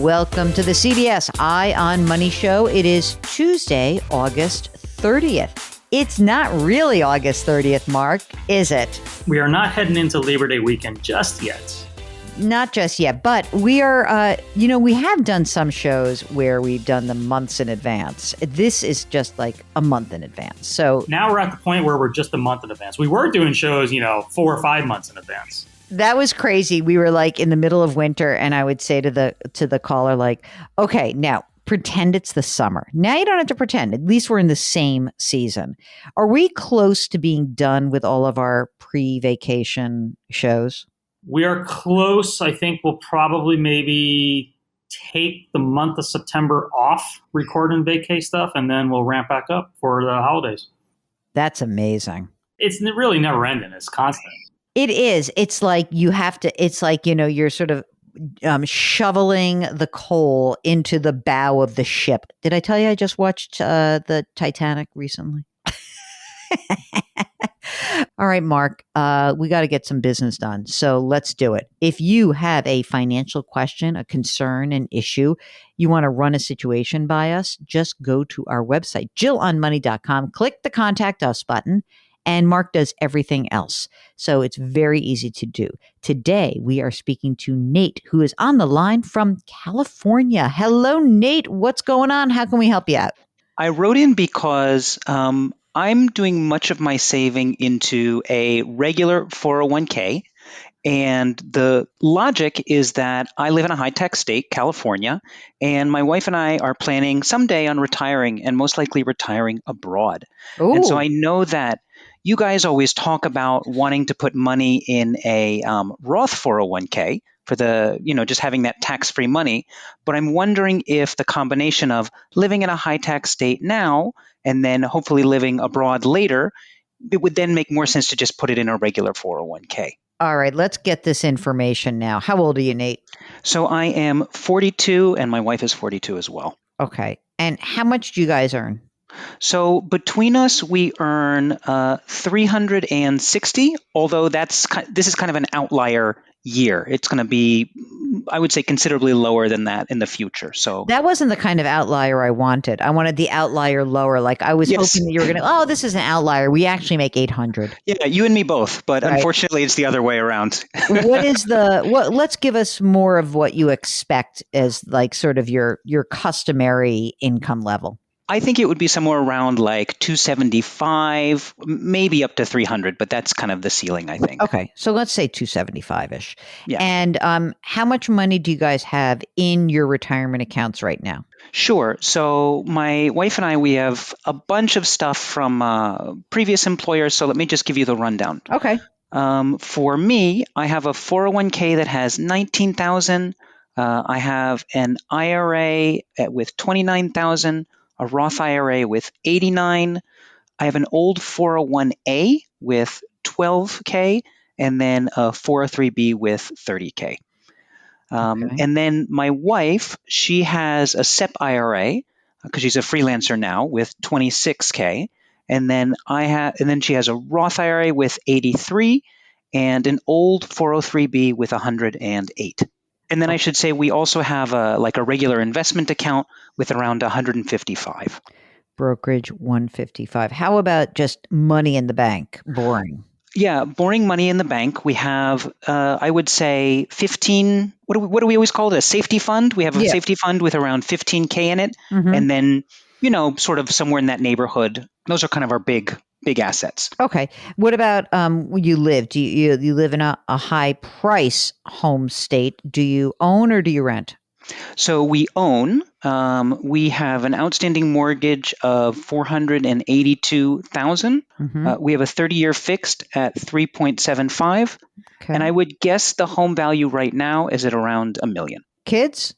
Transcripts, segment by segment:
Welcome to the CBS Eye on Money show. It is Tuesday, August 30th. It's not really August 30th, Mark, is it? We are not heading into Labor Day weekend just yet. Not just yet, but we are, we have done some shows where we've done them months in advance. This is just like a month in advance. So now we're at the point where we're just a month in advance. We were doing shows, 4 or 5 months in advance. That was crazy. We were like in the middle of winter, and I would say to the caller, like, okay, now pretend it's the summer. Now you don't have to pretend. At least we're in the same season. Are we close to being done with all of our pre-vacation shows? We are close. I think we'll probably maybe take the month of September off recording vacay stuff, and then we'll ramp back up for the holidays. That's amazing. It's really never ending. It's constant. It is. It's like you have to, it's like, you're sort of shoveling the coal into the bow of the ship. Did I tell you I just watched the Titanic recently? All right, Mark, we got to get some business done. So let's do it. If you have a financial question, a concern, an issue, you want to run a situation by us, just go to our website, jillonmoney.com, click the Contact Us button, and Mark does everything else. So it's very easy to do. Today, we are speaking to Nate, who is on the line from California. Hello, Nate. What's going on? How can we help you out? I wrote in because I'm doing much of my saving into a regular 401k. And the logic is that I live in a high-tech state, California, and my wife and I are planning someday on retiring and most likely retiring abroad. Ooh. And so I know that you guys always talk about wanting to put money in a Roth 401k for the, just having that tax-free money. But I'm wondering if the combination of living in a high-tax state now and then hopefully living abroad later, it would then make more sense to just put it in a regular 401k. All right, let's get this information now. How old are you, Nate? So I am 42 and my wife is 42 as well. Okay. And how much do you guys earn? So between us, we earn 360, although this is kind of an outlier year. It's going to be, I would say, considerably lower than that in the future. So that wasn't the kind of outlier I wanted. I wanted the outlier lower. Like I was hoping that you were going to, this is an outlier. We actually make 800. Yeah, you and me both. But right. Unfortunately, it's the other way around. Let's give us more of what you expect as like sort of your customary income level. I think it would be somewhere around like 275, maybe up to 300, but that's kind of the ceiling, I think. Okay. So let's say 275-ish. Yeah. And how much money do you guys have in your retirement accounts right now? Sure. So my wife and I, we have a bunch of stuff from previous employers. So let me just give you the rundown. Okay. For me, I have a 401k that has 19,000. I have an IRA with 29,000. A Roth IRA with 89. I have an old 401A with 12K, and then a 403B with 30K. Okay. And then my wife, she has a SEP IRA because she's a freelancer now with 26K, and then she has a Roth IRA with 83 and an old 403B with 108. And then I should say we also have a regular investment account with around 155. Brokerage 155. How about just money in the bank? Boring. Yeah, boring money in the bank. We have, I would say, 15. What do we always call it? A safety fund. We have a safety fund with around 15K in it, and then sort of somewhere in that neighborhood. Those are kind of our big assets. Okay. What about where you live? Do you live in a high price home state? Do you own or do you rent? So we own. We have an outstanding mortgage of $482,000. We have a 30-year fixed at 3.75, and I would guess the home value right now is at around $1 million. Kids?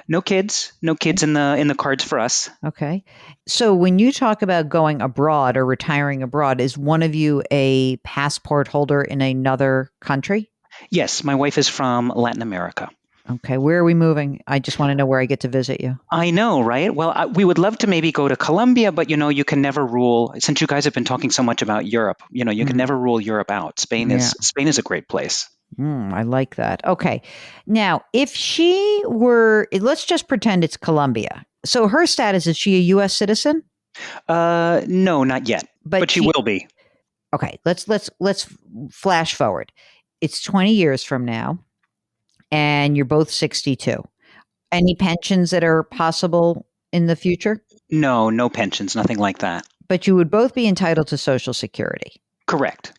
No kids in the cards for us. Okay. So when you talk about going abroad or retiring abroad, is one of you a passport holder in another country? Yes, my wife is from Latin America. Okay. Where are we moving? I just want to know where I get to visit you. I know, right? Well, we would love to maybe go to Colombia, but you can never rule. Since you guys have been talking so much about Europe, you can never rule Europe out. Spain is a great place. I like that. Okay. Now, if she were, let's just pretend it's Colombia. So her status, is she a U.S. citizen? No, not yet, But but she she, will be. okay, let's flash forward. It's 20 years from now, and you're both 62. Any pensions that are possible in the future? No, no pensions, nothing like that. But you would both be entitled to Social Security. Correct.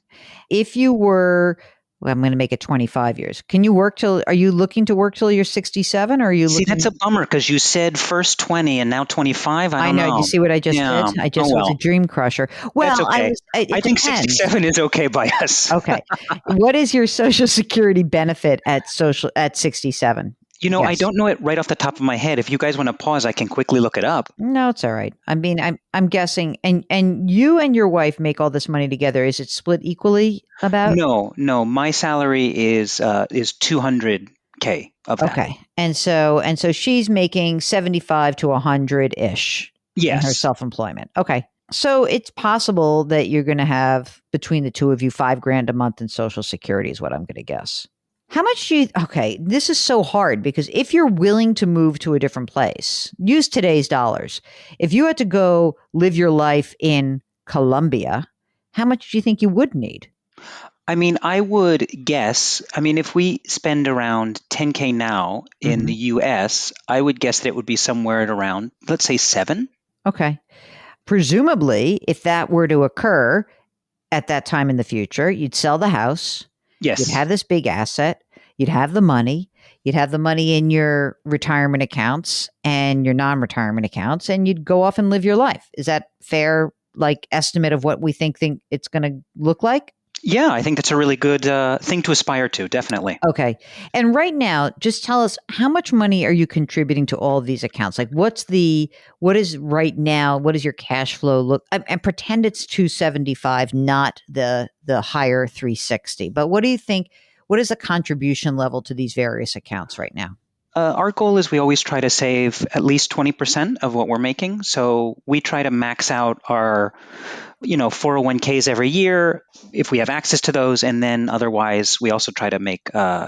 If you were, well, I'm going to make it 25 years. Can you work till, are you looking to work till you're 67, or are you See, that's looking? a bummer because you said first 20 and now 25. I I don't know. Do you know. see what I just did? Yeah. I Oh, just was a well. dream crusher. That's Well, okay. I it think depends. 67 is okay by us. Okay. What is your Social Security benefit at 67? I Yes. don't know it right off the top of my head. If you guys want to pause, I can quickly look it up. No, it's all right. I mean, I'm guessing, and you and your wife make all this money together. Is it split equally about? No, no, my salary is 200K of that. Okay. And so she's making 75 to 100 ish in her Yes. self-employment. Okay. So it's possible that you're going to have between the two of you $5,000 a month in Social Security is what I'm going to guess. How much do you, okay, this is so hard because if you're willing to move to a different place, use today's dollars. If you had to go live your life in Colombia, how much do you think you would need? I mean, I would guess, if we spend around 10K now in Mhm. the US, I would guess that it would be somewhere at around, let's say 7. Okay. Presumably, if that were to occur at that time in the future, you'd sell the house, you'd Yes. have this big asset, you'd have the money, you'd have the money in your retirement accounts and your non-retirement accounts, and you'd go off and live your life. Is that fair, like estimate of what we think it's going to look like? Yeah, I think that's a really good thing to aspire to, definitely. Okay. And right now, just tell us how much money are you contributing to all of these accounts? Like what is right now, what does your cash flow look and pretend it's 275, not the higher 360. But what do you think, what is the contribution level to these various accounts right now? Our goal is we always try to save at least 20% of what we're making. So we try to max out our 401ks every year if we have access to those. And then otherwise, we also try to make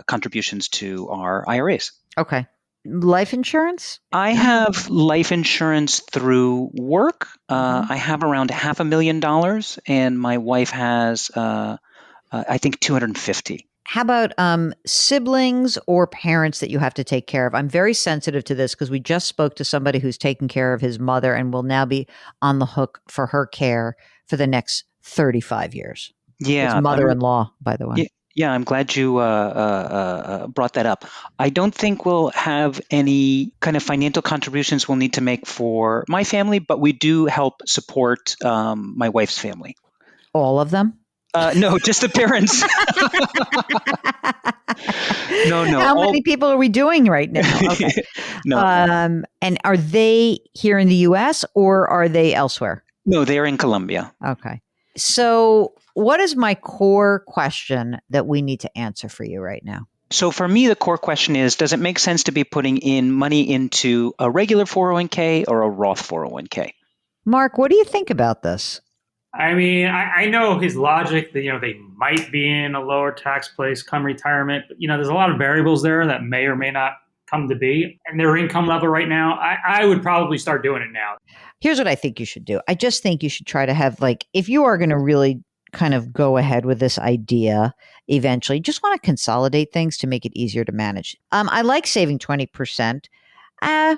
contributions to our IRAs. Okay. Life insurance? I have life insurance through work. Mhm. I have around $500,000, and my wife has, I think, 250. How about siblings or parents that you have to take care of? I'm very sensitive to this because we just spoke to somebody who's taking care of his mother and will now be on the hook for her care for the next 35 years. His Yeah, mother-in-law, by the way. yeah, I'm glad you brought that up. I don't think we'll have any kind of financial contributions we'll need to make for my family, but we do help support my wife's family. All of them? No, just the parents. No. How many people are we doing right now? Okay. No, And are they here in the US or are they elsewhere? no, they're in Colombia. Okay. So, what is my core question that we need to answer for you right now? So for me, the core question is, does it make sense to be putting in money into a regular 401k or a Roth 401k? Mark, what do you think about this? I mean, I know his logic that, they might be in a lower tax place come retirement, but, there's a lot of variables there that may or may not come to be. And their income level right now, I would probably start doing it now. Here's what I think you should do. I just think you should try to have, like, if you are going to really kind of go ahead with this idea eventually, just want to consolidate things to make it easier to manage. I like saving 20%. I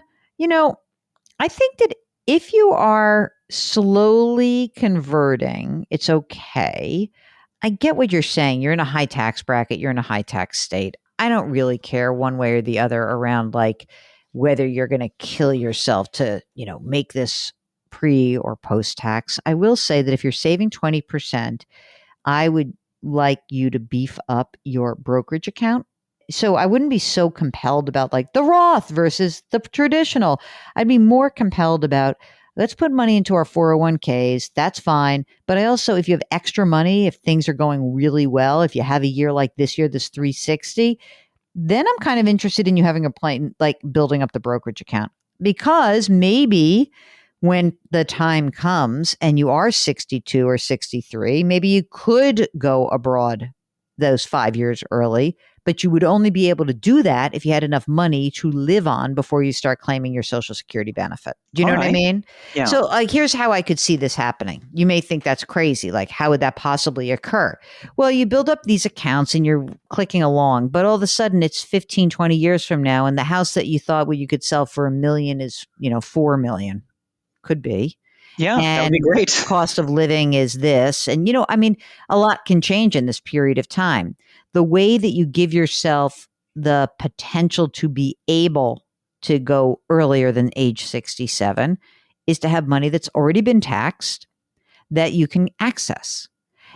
think that if you are slowly converting, it's okay. I get what you're saying. You're in a high tax bracket, you're in a high tax state. I don't really care one way or the other around like whether you're going to kill yourself to, make this pre or post tax. I will say that if you're saving 20%, I would like you to beef up your brokerage account. So I wouldn't be so compelled about like the Roth versus the traditional. I'd be more compelled about let's put money into our 401ks. That's fine. But I also, if you have extra money, if things are going really well, if you have a year like this year, this 360, then I'm kind of interested in you having a plan, like building up the brokerage account, because maybe when the time comes and you are 62 or 63, maybe you could go abroad those 5 years early, but you would only be able to do that if you had enough money to live on before you start claiming your Social Security benefit. Do you All know what I right. mean? Yeah. So here's how I could see this happening. You may think that's crazy. Like, how would that possibly occur? Well, you build up these accounts and you're clicking along, but all of a sudden it's 15, 20 years from now, and the house that you thought you could sell for $1 million is, 4 million. Could be. Yeah, that would be And great. cost of living is this. And, a lot can change in this period of time. The way that you give yourself the potential to be able to go earlier than age 67 is to have money that's already been taxed that you can access.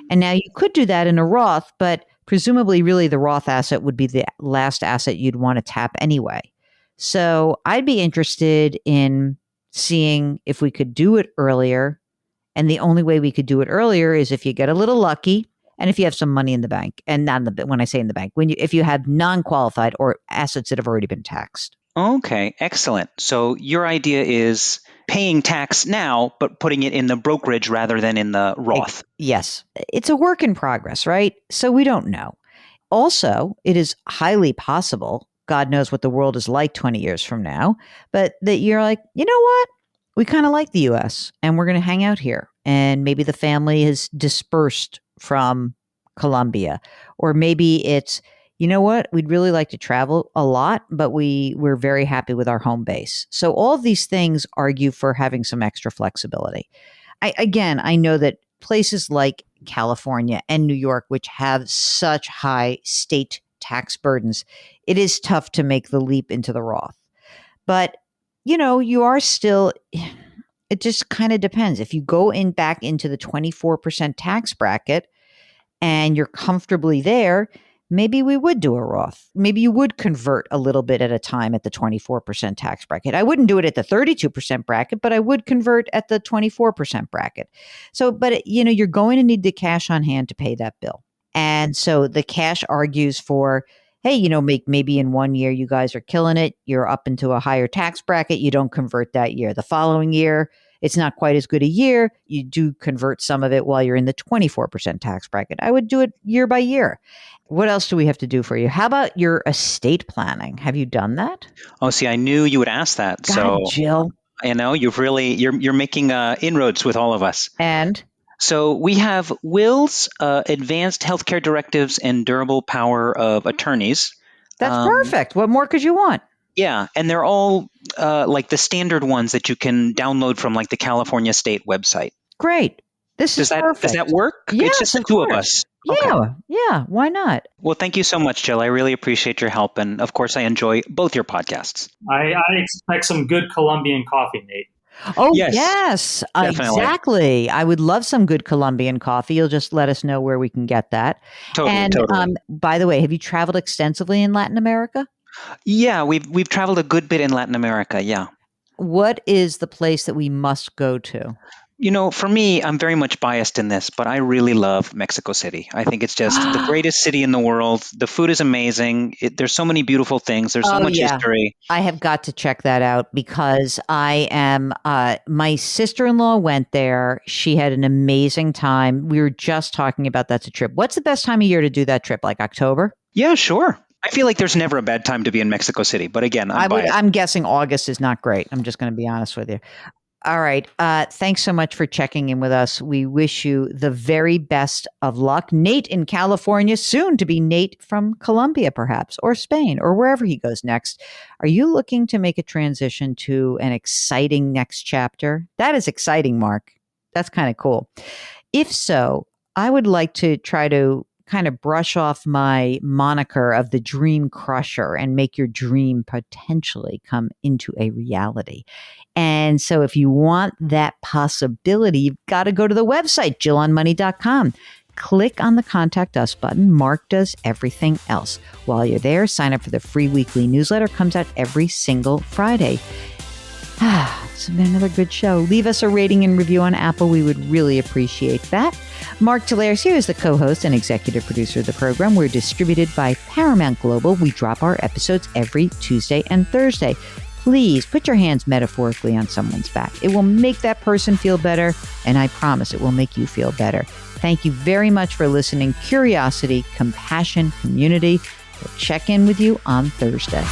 And now you could do that in a Roth, but presumably, really, the Roth asset would be the last asset you'd want to tap anyway. So I'd be interested in seeing if we could do it earlier. And the only way we could do it earlier is if you get a little lucky and if you have some money in the bank. And not in the, when I say in the bank, if you have non-qualified or assets that have already been taxed. Okay, excellent. So your idea is paying tax now, but putting it in the brokerage rather than in the Roth. Yes. It's a work in progress, right? So we don't know. Also, it is highly possible, God knows what the world is like 20 years from now, but that you're like, you know what? We kind of like the US and we're going to hang out here. And maybe the family is dispersed from Colombia. Or maybe it's, you know what? We'd really like to travel a lot, but we're very happy with our home base. So all of these things argue for having some extra flexibility. I know that places like California and New York, which have such high state tax burdens, it is tough to make the leap into the Roth. But, you are still, it just kind of depends. If you go back into the 24% tax bracket and you're comfortably there, maybe we would do a Roth. Maybe you would convert a little bit at a time at the 24% tax bracket. I wouldn't do it at the 32% bracket, but I would convert at the 24% bracket. So, but you're going to need the cash on hand to pay that bill. And so the cash argues for, hey, maybe in 1 year you guys are killing it. You're up into a higher tax bracket. You don't convert that year. The following year, it's not quite as good a year. You do convert some of it while you're in the 24% tax bracket. I would do it year by year. What else do we have to do for you? How about your estate planning? Have you done that? Oh, see, I knew you would ask that. God, Jill. You're making inroads with all of us. And so we have wills, advanced healthcare directives, and durable power of attorneys. That's perfect. What more could you want? Yeah, and they're all like the standard ones that you can download from like the California State website. Great. This is perfect. Does that work? Yes, it's just the two of us. Yeah. Why not? Well, thank you so much, Jill. I really appreciate your help. And of course, I enjoy both your podcasts. I expect some good Colombian coffee, Nate. Oh, yes, exactly. I would love some good Colombian coffee. You'll just let us know where we can get that. Totally. By the way, have you traveled extensively in Latin America? Yeah, we've traveled a good bit in Latin America. Yeah. What is the place that we must go to? For me, I'm very much biased in this, but I really love Mexico City. I think it's just the greatest city in the world. The food is amazing. There's so many beautiful things. There's so much history. I have got to check that out because my sister-in-law went there. She had an amazing time. We were just talking about that's a trip. What's the best time of year to do that trip? Like October? Yeah, sure. I feel like there's never a bad time to be in Mexico City. But again, I'm guessing August is not great. I'm just going to be honest with you. All right. Thanks so much for checking in with us. We wish you the very best of luck. Nate in California, soon to be Nate from Colombia, perhaps, or Spain, or wherever he goes next. Are you looking to make a transition to an exciting next chapter? That is exciting, Mark. That's kind of cool. If so, I would like to try to kind of brush off my moniker of the dream crusher and make your dream potentially come into a reality. And so if you want that possibility, you've got to go to the website, jillonmoney.com. Click on the Contact Us button. Mark does everything else. While you're there, sign up for the free weekly newsletter. Comes out every single Friday. It's been another good show. Leave us a rating and review on Apple. We would really appreciate that. Mark Telares here is the co-host and executive producer of the program. We're distributed by Paramount Global. We drop our episodes every Tuesday and Thursday. please put your hands metaphorically on someone's back. It will make that person feel better, and I promise it will make you feel better. Thank you very much for listening. Curiosity, compassion, community. We'll check in with you on Thursday.